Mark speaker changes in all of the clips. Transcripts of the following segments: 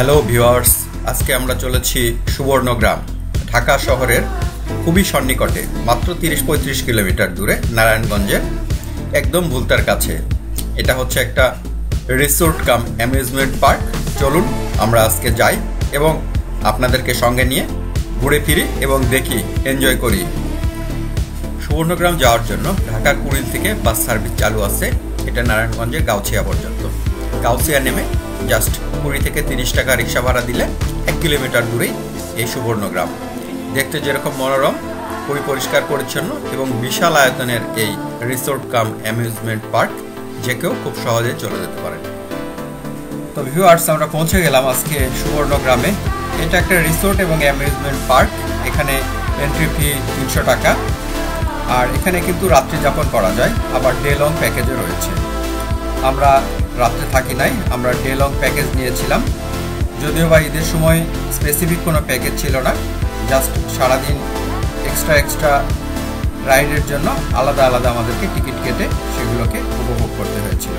Speaker 1: Hello viewers, আজকে আমরা চলেছি সুবর্ণগ্রাম। ঢাকা শহরের খুবই সন্নিকটে, মাত্র ৩০-৩৫ কিলোমিটার দূরে নারায়ণগঞ্জের একদম ভুলতার কাছে। এটা হচ্ছে একটা রিসোর্ট কাম অ্যামিউজমেন্ট পার্ক। চলুন আমরা আজকে যাই এবং আপনাদেরকে সঙ্গে নিয়ে ঘুরে ফিরি এবং দেখি, এনজয় করি। সুবর্ণগ্রাম যাওয়ার জন্য ঢাকা কুড়িল থেকে বাস সার্ভিস চালু আছে। এটা নারায়ণগঞ্জের গাউছিয়া পর্যন্ত। গাউছিয়া নেমে জাস্ট 20 থেকে 30 টাকা রিক্সা ভাড়া দিলে 1 কিলোমিটার দূরেই এই সুবর্ণগ্রাম। দেখতে যেরকম মনোরম, খুবই পরিষ্কার পরিচ্ছন্ন এবং বিশাল আয়তনের এই রিসোর্ট কাম অ্যামিউজমেন্ট পার্ক যে কেউ খুব সহজে চলে যেতে পারে। তো ভিউয়ার্স, আমরা পৌঁছে গেলাম আজকে সুবর্ণগ্রামে। এটা একটা রিসোর্ট এবং অ্যামিউজমেন্ট পার্ক। এখানে এন্ট্রি ফি 300 টাকা, আর এখানে কিন্তু রাত্রি যাপন করা যায়, আবার ডে লং প্যাকেজও রয়েছে। আমরা রাত্রে থাকি নাই, আমরা ডে লং প্যাকেজ নিয়েছিলাম। যদিও বা ঈদের সময় স্পেসিফিক কোনো প্যাকেজ ছিল না, জাস্ট সারাদিন এক্সট্রা রাইডের জন্য আলাদা আলাদা আমাদেরকে টিকিট কেটে সেগুলোকে উপভোগ করতে হয়েছিল।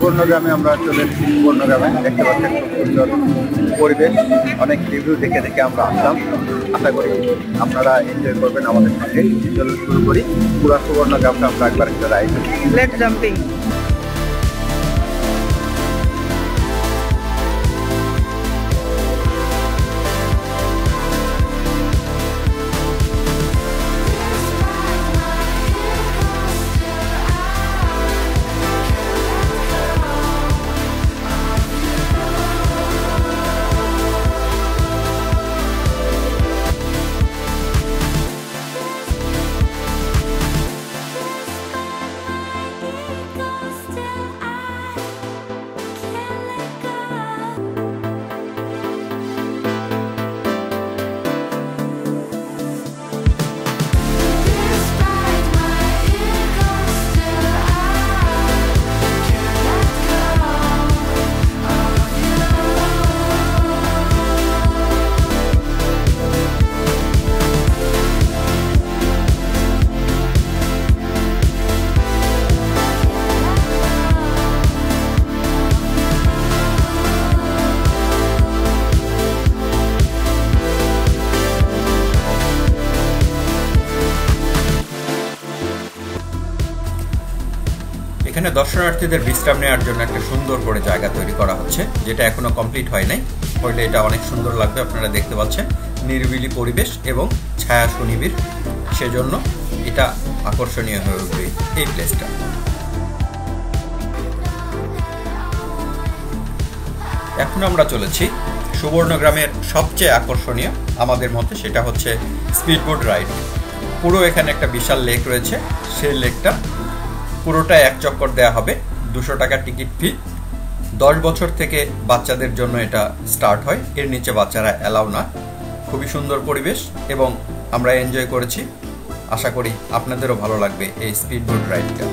Speaker 2: সুবর্ণগ্রামে আমরা চলে এসেছি। সুবর্ণগ্রামে দেখতে পাচ্ছেন খুব সুন্দর পরিবেশ, অনেক রিভিউ দেখে আমরা আসলাম। আশা করি আপনারা এনজয় করবেন আমাদের সঙ্গে। চলুন শুরু করি। পুরো সুবর্ণগ্রামটা আমরা একবার রাইড লেট জাম্পিং।
Speaker 1: এখানে দর্শনার্থীদের বিশ্রাম নেওয়ার জন্য একটা সুন্দর করে জায়গা তৈরি করা হচ্ছে, যেটা এখনো কমপ্লিট হয় নাই। হইলে এটা অনেক সুন্দর লাগবে। আপনারা দেখতে পাচ্ছেন নিরিবিলি পরিবেশ এবং ছায়া সুনিবিড়, সেজন্য এটা আকর্ষণীয় হয়ে উঠবে এই প্লেসটা। এখন আমরা চলেছি সুবর্ণগ্রামের সবচেয়ে আকর্ষণীয় আমাদের মতে, সেটা হচ্ছে স্পিডবোট রাইড। পুরো এখানে একটা বিশাল লেক রয়েছে, সেই লেকটা পুরোটা এক চক্কর দেওয়া হবে। 200 টাকা টিকিট ফি। 10 বছর থেকে বাচ্চাদের জন্য এটা স্টার্ট হয়, এর নিচে বাচ্চারা অ্যালাউ না। খুবই সুন্দর পরিবেশ এবং আমরা এনজয় করেছি। আশা করি আপনাদেরও ভালো লাগবে এই স্পিডবোট রাইডটা।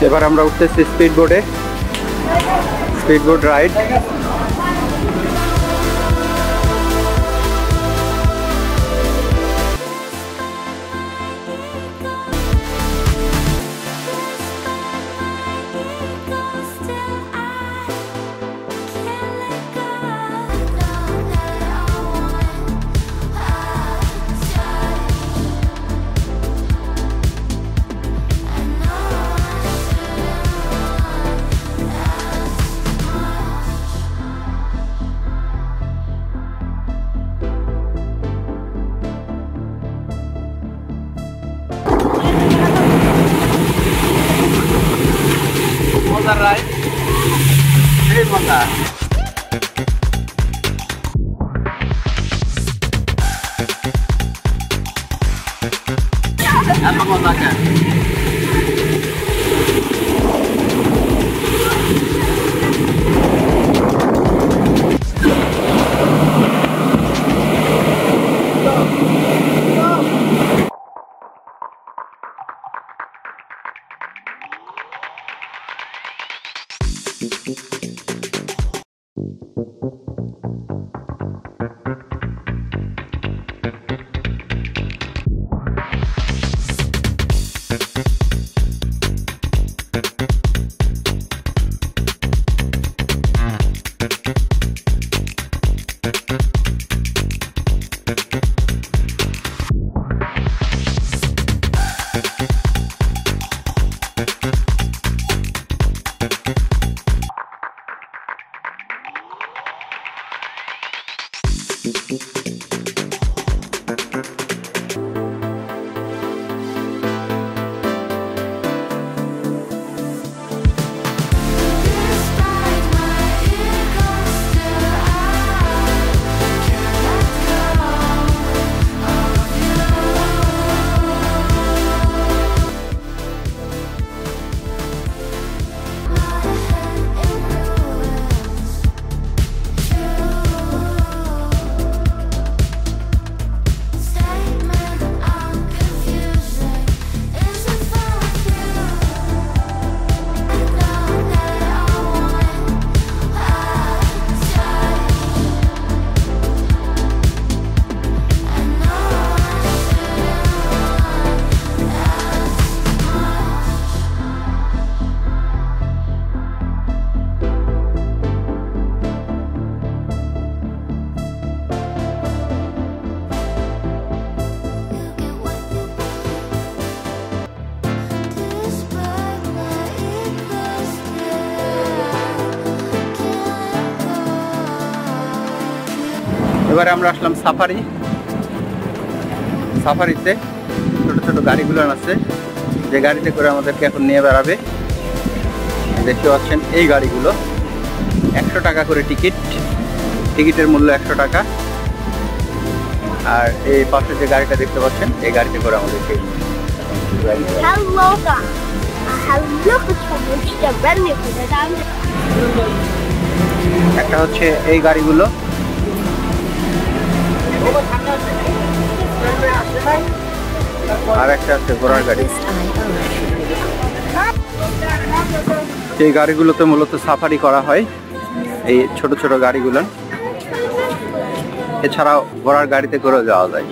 Speaker 2: এবার আমরা উঠতেছি স্পিড বোট রাইড। মজা। এত মজা কেন? এবারে আমরা আসলাম সাফারিতে। ছোট ছোট গাড়িগুলো আছে, যে গাড়িতে করে আমাদেরকে এখন নিয়ে বেড়াবে। দেখতে পাচ্ছেন এই গাড়িগুলো 100 টাকা করে টিকিটের মূল্য 100 টাকা। আর এই পাশে যে গাড়িটা দেখতে পাচ্ছেন এই গাড়িতে করে আমাদেরকে একটা হচ্ছে এই গাড়িগুলো, আর একটা আছে ঘোড়ার গাড়ি। এই গাড়িগুলোতে মূলত সাফারি করা হয়, এই ছোট ছোট গাড়িগুলো। এছাড়াও ঘোড়ার গাড়িতে করেও যাওয়া যায়।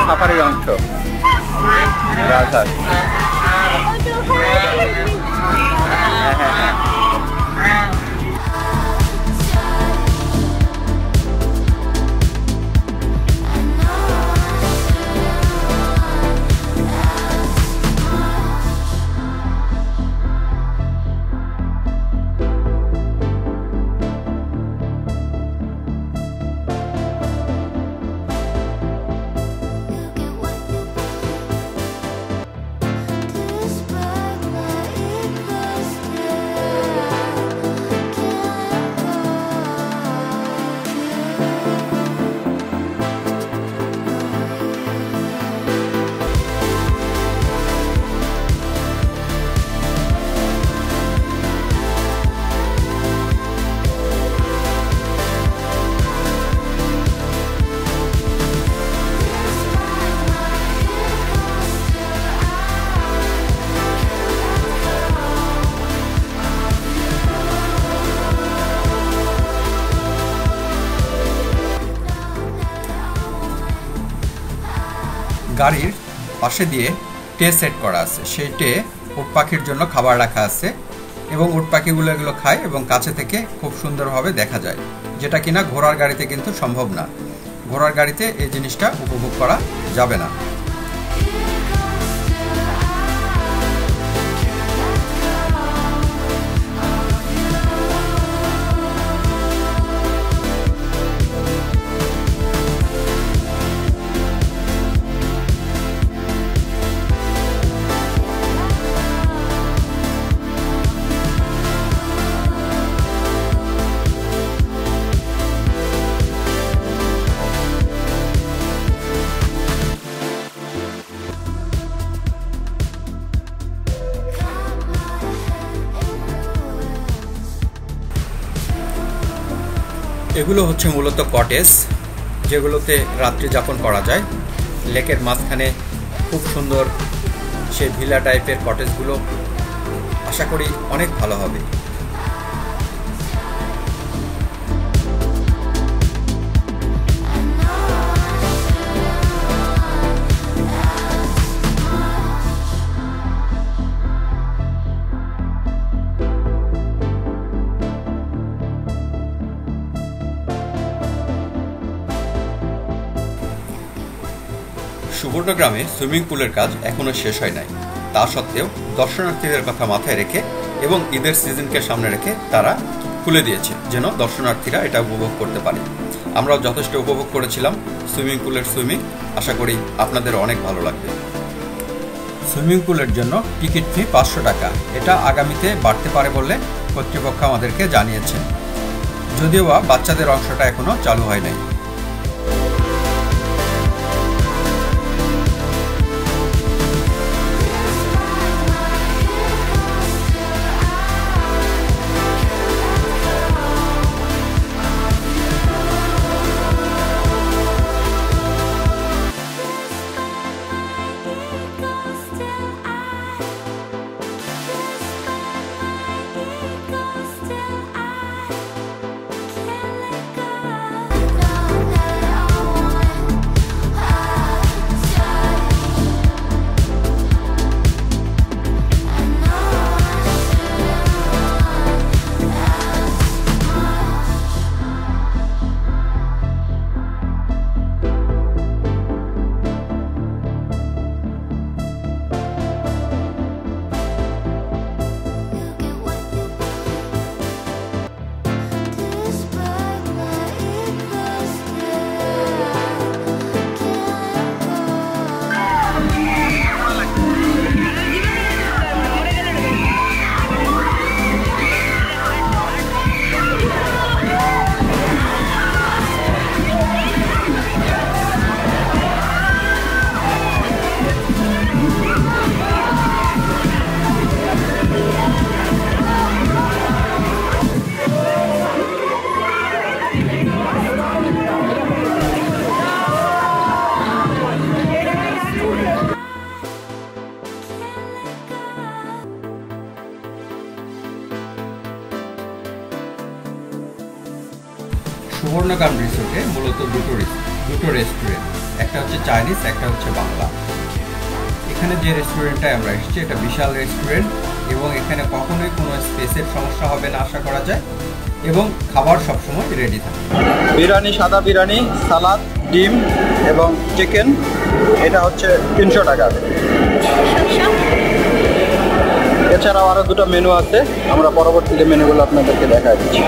Speaker 2: সাফারির অংশ রাজহাঁস।
Speaker 1: গাড়ির পাশে দিয়ে টে সেট করা আছে, সেই টে উট পাখির জন্য খাবার রাখা আছে এবং উট পাখিগুলো এগুলো খায় এবং কাছে থেকে খুব সুন্দরভাবে দেখা যায়, যেটা কিনা ঘোড়ার গাড়িতে কিন্তু সম্ভব না। ঘোড়ার গাড়িতে এই জিনিসটা উপভোগ করা যাবে না। এগুলো হচ্ছে মূলত কটেজ, যেগুলোতে রাত্রি যাপন করা যায়। লেকের মাঝখানে খুব সুন্দর সেই ভিলা টাইপের কটেজগুলো, আশা করি অনেক ভালো হবে। সুবর্ণগ্রামে সুইমিং পুলের কাজ এখনও শেষ হয় নাই। তা সত্ত্বেও দর্শনার্থীদের কথা মাথায় রেখে এবং ঈদের সিজনকে সামনে রেখে তারা খুলে দিয়েছে, যেন দর্শনার্থীরা এটা উপভোগ করতে পারে। আমরাও যথেষ্ট উপভোগ করেছিলাম সুইমিং পুলের সুইমিং। আশা করি আপনাদের অনেক ভালো লাগবে। সুইমিং পুলের জন্য টিকিট ফি 500 টাকা। এটা আগামীতে বাড়তে পারে বলে কর্তৃপক্ষ আমাদেরকে জানিয়েছে, যদিও বা বাচ্চাদের অংশটা এখনও চালু হয় নাই। সুবর্ণগ্রাম রিসোর্টে মূলত দুটো রেস্টুরেন্ট, একটা হচ্ছে চাইনিজ, একটা হচ্ছে বাংলা। এখানে যে রেস্টুরেন্টটায় আমরা এসেছি এটা বিশাল রেস্টুরেন্ট এবং এখানে কখনোই কোনো স্পেসের সমস্যা হবে না আশা করা যায়, এবং খাবার সবসময় রেডি থাকে।
Speaker 2: বিরিয়ানি, সাদা বিরিয়ানি, সালাদ, ডিম এবং চিকেন, এটা হচ্ছে 300 টাকা। এছাড়াও আরও দুটো মেনু আছে, আমরা পরবর্তীতে মেনুগুলো আপনাদেরকে দেখা দিচ্ছি।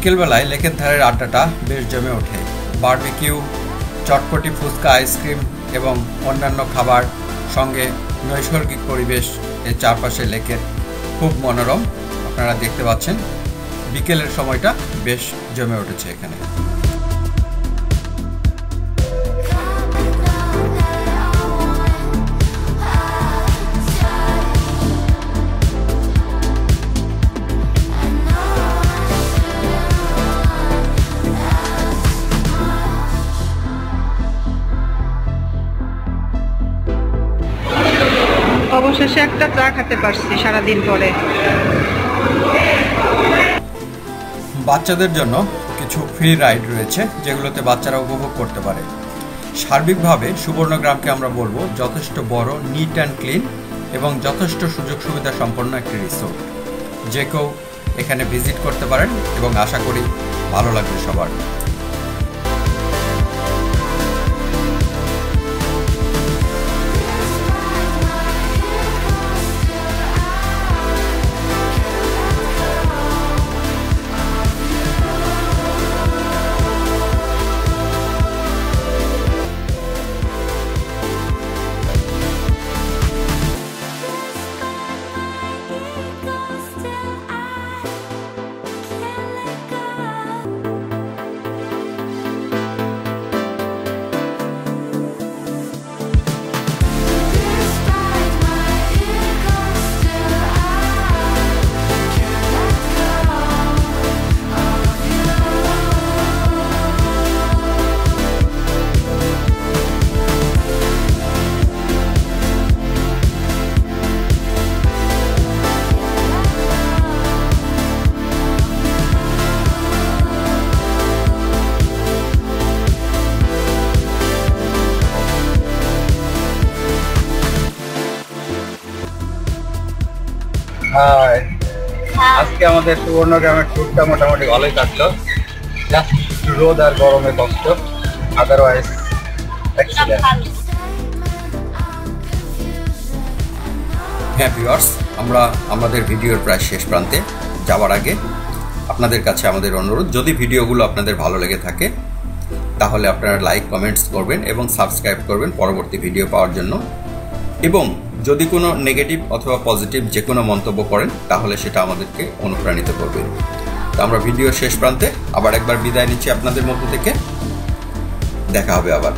Speaker 1: বিকেলবেলায় লেকের ধারের আড্ডাটা বেশ জমে ওঠে। বারবিকিউ, চটপটি, ফুচকা, আইসক্রিম এবং অন্যান্য খাবার সঙ্গে নৈসর্গিক পরিবেশ, এর চারপাশে লেকের খুব মনোরম। আপনারা দেখতে পাচ্ছেন বিকেলের সময়টা বেশ জমে উঠেছে এখানে।
Speaker 3: অবশেষে একটা চা খেতে পারছি সারাদিন পরে।
Speaker 1: বাচ্চাদের জন্য কিছু ফ্রি রাইড রয়েছে যেগুলোতে বাচ্চারা উপভোগ করতে পারে। সার্বিকভাবে সুবর্ণগ্রামকে আমরা বলবো যথেষ্ট বড়, নিট অ্যান্ড ক্লিন এবং যথেষ্ট সুযোগ সুবিধা সম্পন্ন একটি রিসোর্ট। যে কেউ এখানে ভিজিট করতে পারেন এবং আশা করি ভালো লাগবে সবার।
Speaker 2: হাই, আজকে আমাদের সুবর্ণগ্রামের ট্যুরটা মোটামুটি ভালোই কাটলো। জাস্ট একটু রোদ আর গরমে কষ্ট, আদারওয়াইজ এক্সিলেন্ট।
Speaker 1: হ্যাঁ ভিউয়ার্স, আমরা আমাদের ভিডিওর প্রায় শেষ প্রান্তে যাওয়ার আগে আপনাদের কাছে আমাদের অনুরোধ, যদি ভিডিওগুলো আপনাদের ভালো লেগে থাকে তাহলে আপনারা লাইক, কমেন্টস করবেন এবং সাবস্ক্রাইব করবেন পরবর্তী ভিডিও পাওয়ার জন্য। এবং যদি কোনো নেগেটিভ অথবা পজিটিভ যে কোনো মন্তব্য করেন তাহলে সেটা আমাদেরকে অনুপ্রাণিত করবে। তো আমরা ভিডিও শেষ প্রান্তে আবার একবার বিদায় নিচ্ছি আপনাদের মধ্য থেকে। দেখা হবে আবার।